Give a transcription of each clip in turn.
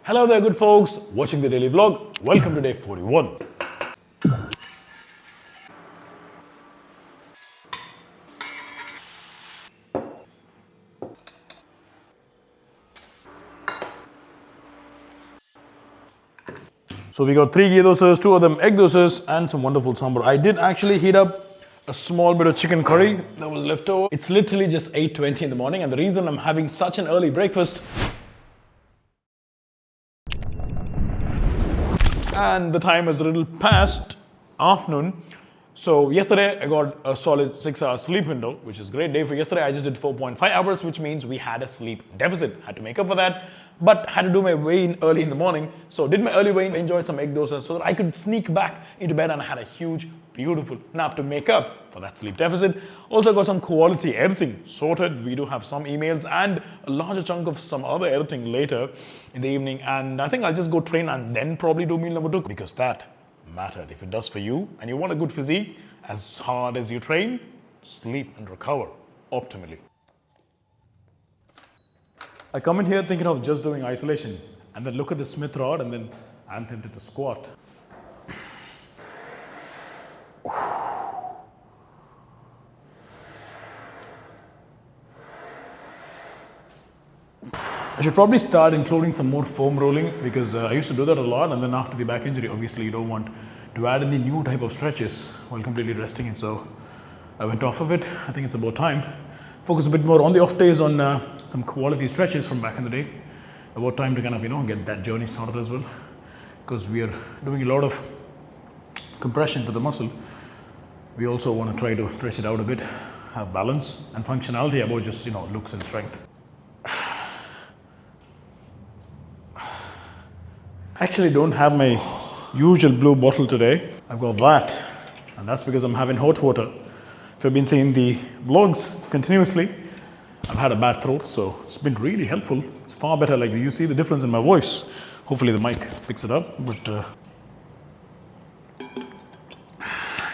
Hello there, good folks, watching the daily vlog. Welcome to day 41. So we got 3 ghee dosas, 2 of them egg dosas, and some wonderful sambar. I did actually heat up a small bit of chicken curry that was left over. It's literally just 8:20 in the morning, and the reason I'm having such an early breakfast, and the time is a little past afternoon. So yesterday I got a solid 6-hour sleep window, which is a great day for yesterday. I just did 4.5 hours, which means we had a sleep deficit. Had to make up for that, but had to do my weigh-in early in the morning. So did my early weigh-in, enjoyed some egg dosa so that I could sneak back into bed, and I had a huge, beautiful nap to make up for that sleep deficit. Also got some quality editing sorted. We do have some emails and a larger chunk of some other editing later in the evening. And I think I'll just go train and then probably do meal number 2, because that mattered. If it does for you and you want a good physique, as hard as you train, sleep and recover optimally. I come in here thinking of just doing isolation, and then look at the Smith rod, and then I'm tempted to squat. I should probably start including some more foam rolling, because I used to do that a lot, and then after the back injury, obviously you don't want to add any new type of stretches while completely resting it. So I went off of it. I think it's about time. Focus a bit more on the off days on some quality stretches from back in the day. About time to kind of, get that journey started as well, because we are doing a lot of compression to the muscle. We also want to try to stretch it out a bit, have balance and functionality about just, looks and strength. I actually don't have my usual blue bottle today. I've got that, and that's because I'm having hot water. If you've been seeing the vlogs continuously, I've had a bad throat, so it's been really helpful. It's far better. Like, you see the difference in my voice. Hopefully the mic picks it up, but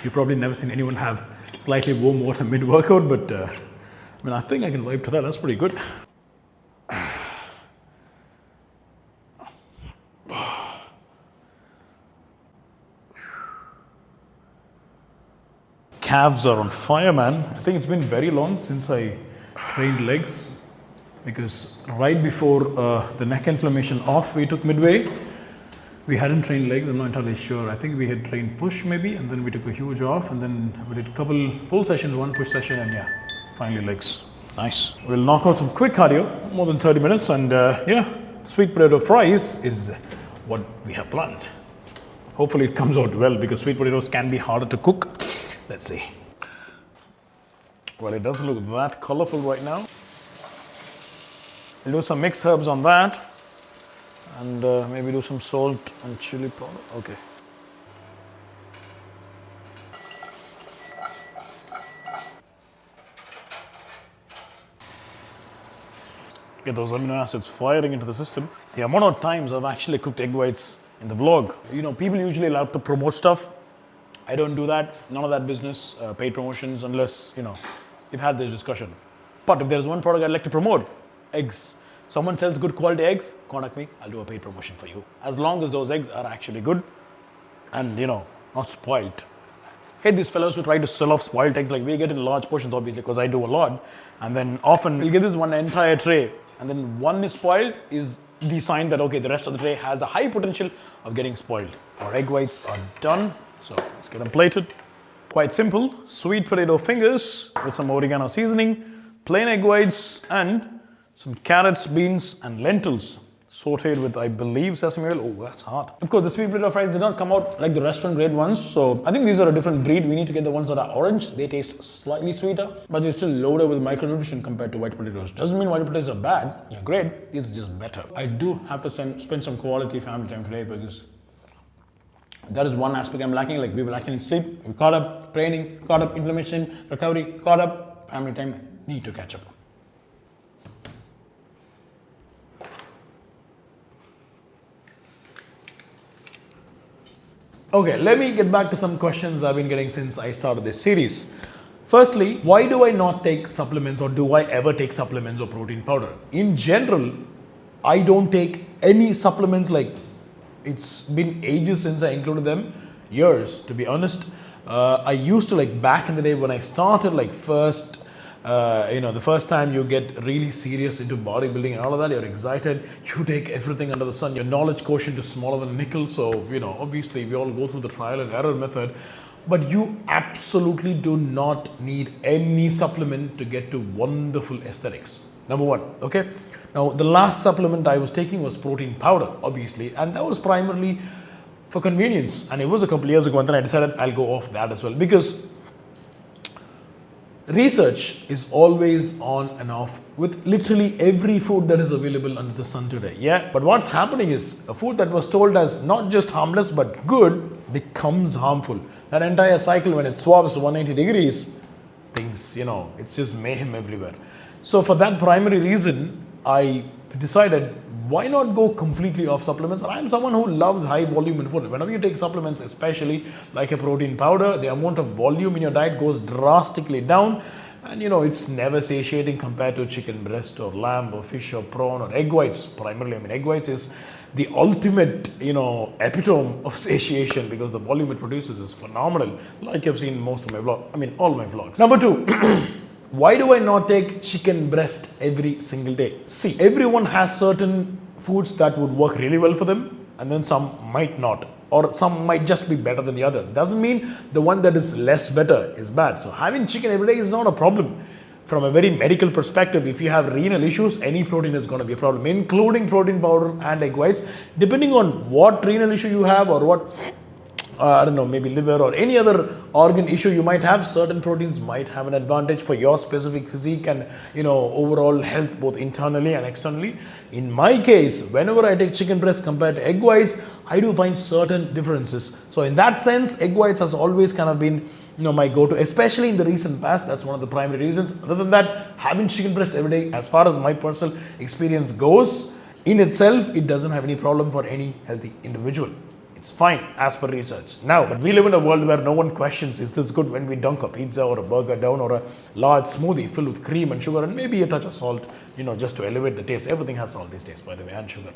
you've probably never seen anyone have slightly warm water mid-workout, but I think I can vibe to that. That's pretty good. Calves are on fire, man. I think it's been very long since I trained legs, because right before the neck inflammation off we took midway, we hadn't trained legs. I'm not entirely sure. I think we had trained push maybe, and then we took a huge off, and then we did a couple pull sessions, 1 push session, and finally legs. Nice. We'll knock out some quick cardio, more than 30 minutes, and sweet potato fries is what we have planned. Hopefully it comes out well, because sweet potatoes can be harder to cook. Let's see. Well, it doesn't look that colorful right now. We'll do some mixed herbs on that, and maybe do some salt and chili powder. Okay. Get those amino acids firing into the system. The amount of times I've actually cooked egg whites in the vlog. People usually love to promote stuff. I don't do that. None of that business, paid promotions, unless, we've had this discussion. But if there's one product I'd like to promote, eggs. Someone sells good quality eggs, contact me. I'll do a paid promotion for you. As long as those eggs are actually good and, not spoiled. Hate these fellows who try to sell off spoiled eggs. Like, we get in large portions, obviously, because I do a lot. And then often we'll get this one entire tray, and then one is spoiled is the sign that, okay, the rest of the tray has a high potential of getting spoiled. Our egg whites are done. So let's get them plated. Quite simple. Sweet potato fingers with some oregano seasoning, plain egg whites, and some carrots, beans, and lentils sauteed with, I believe, sesame oil. Oh, that's hot. Of course, the sweet potato fries did not come out like the restaurant grade ones. So I think these are a different breed. We need to get the ones that are orange. They taste slightly sweeter, but they're still loaded with micronutrition compared to white potatoes. Doesn't mean white potatoes are bad. They're great. It's just better. I do have to spend some quality family time today, because that is one aspect I'm lacking. Like, we were lacking in sleep, we caught up, training, caught up, inflammation, recovery, caught up, family time, need to catch up. Okay, let me get back to some questions I've been getting since I started this series. Firstly, why do I not take supplements, or do I ever take supplements or protein powder? In general, I don't take any supplements. Like, it's been ages since I included them, years to be honest. I used to, like, back in the day when I started, like, first, the first time you get really serious into bodybuilding and all of that, you're excited, you take everything under the sun, your knowledge quotient is smaller than nickel, so obviously we all go through the trial and error method, but you absolutely do not need any supplement to get to wonderful aesthetics. Number one, okay? Now, the last supplement I was taking was protein powder, obviously, and that was primarily for convenience, and it was a couple years ago, and then I decided I'll go off that as well, because research is always on and off with literally every food that is available under the sun today. Yeah, but what's happening is a food that was told as not just harmless but good becomes harmful. That entire cycle, when it swaps to 180 degrees, things, it's just mayhem everywhere. So for that primary reason, I decided, why not go completely off supplements? And I'm someone who loves high volume in food. Whenever you take supplements, especially like a protein powder, the amount of volume in your diet goes drastically down. And it's never satiating compared to chicken breast or lamb or fish or prawn or egg whites. Primarily, egg whites is the ultimate, epitome of satiation, because the volume it produces is phenomenal. Like you've seen most of my vlogs, all my vlogs. Number two, why do I not take chicken breast every single day? See, everyone has certain foods that would work really well for them, and then some might not, or some might just be better than the other. Doesn't mean the one that is less better is bad. So having chicken every day is not a problem. From a very medical perspective, if you have renal issues, any protein is going to be a problem, including protein powder and egg whites. Depending on what renal issue you have, or what maybe liver or any other organ issue you might have, certain proteins might have an advantage for your specific physique and overall health, both internally and externally. In my case, whenever I take chicken breast compared to egg whites, I do find certain differences. So in that sense, egg whites has always kind of been my go-to, especially in the recent past. That's one of the primary reasons. Other than that, having chicken breast every day, as far as my personal experience goes, in itself, it doesn't have any problem for any healthy individual. It's fine as per research. Now, but we live in a world where no one questions, is this good, when we dunk a pizza or a burger down, or a large smoothie filled with cream and sugar and maybe a touch of salt, just to elevate the taste. Everything has salt these days, by the way, and sugar.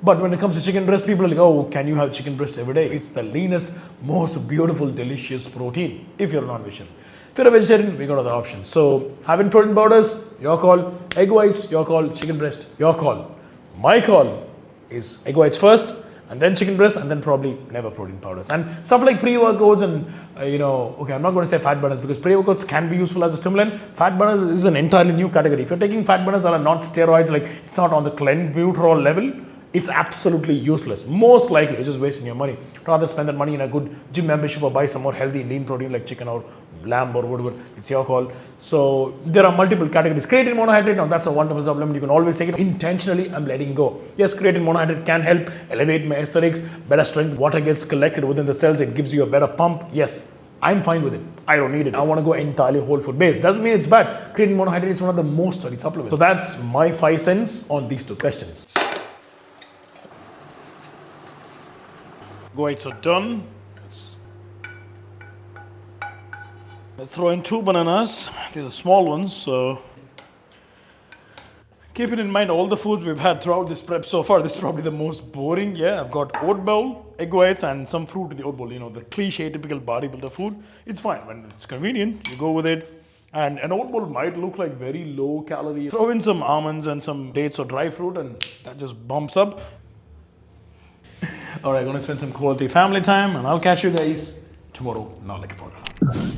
But when it comes to chicken breast, people are like, oh, can you have chicken breast every day? It's the leanest, most beautiful, delicious protein if you're a non-vegetarian. If you're a vegetarian, we got other options. So having protein powders, your call. Egg whites, your call. Chicken breast, your call. My call is egg whites first, and then chicken breast, and then probably never protein powders. And stuff like pre-workouts and, okay, I'm not going to say fat burners, because pre-workouts can be useful as a stimulant. Fat burners is an entirely new category. If you're taking fat burners that are not steroids, like it's not on the clenbuterol level, it's absolutely useless. Most likely, you're just wasting your money. Rather spend that money in a good gym membership or buy some more healthy lean protein like chicken or lamb or whatever. It's your call. So there are multiple categories. Creatine monohydrate, now that's a wonderful supplement. You can always take it. Intentionally, I'm letting go. Yes, creatine monohydrate can help elevate my aesthetics, better strength. Water gets collected within the cells. It gives you a better pump. Yes, I'm fine with it. I don't need it. I want to go entirely whole food based. Doesn't mean it's bad. Creatine monohydrate is one of the most studied supplements. So that's my 5 cents on these 2 questions. Whites are done. Let's throw in 2 bananas. These are small ones, so keeping in mind all the foods we've had throughout this prep so far, this is probably the most boring. Yeah, I've got oat bowl, egg whites, and some fruit in the oat bowl. The cliche, typical bodybuilder food. It's fine when it's convenient. You go with it. And an oat bowl might look like very low calorie. Throw in some almonds and some dates or dry fruit, and that just bumps up. All right, going to spend some quality family time, and I'll catch you guys tomorrow. Not like a problem.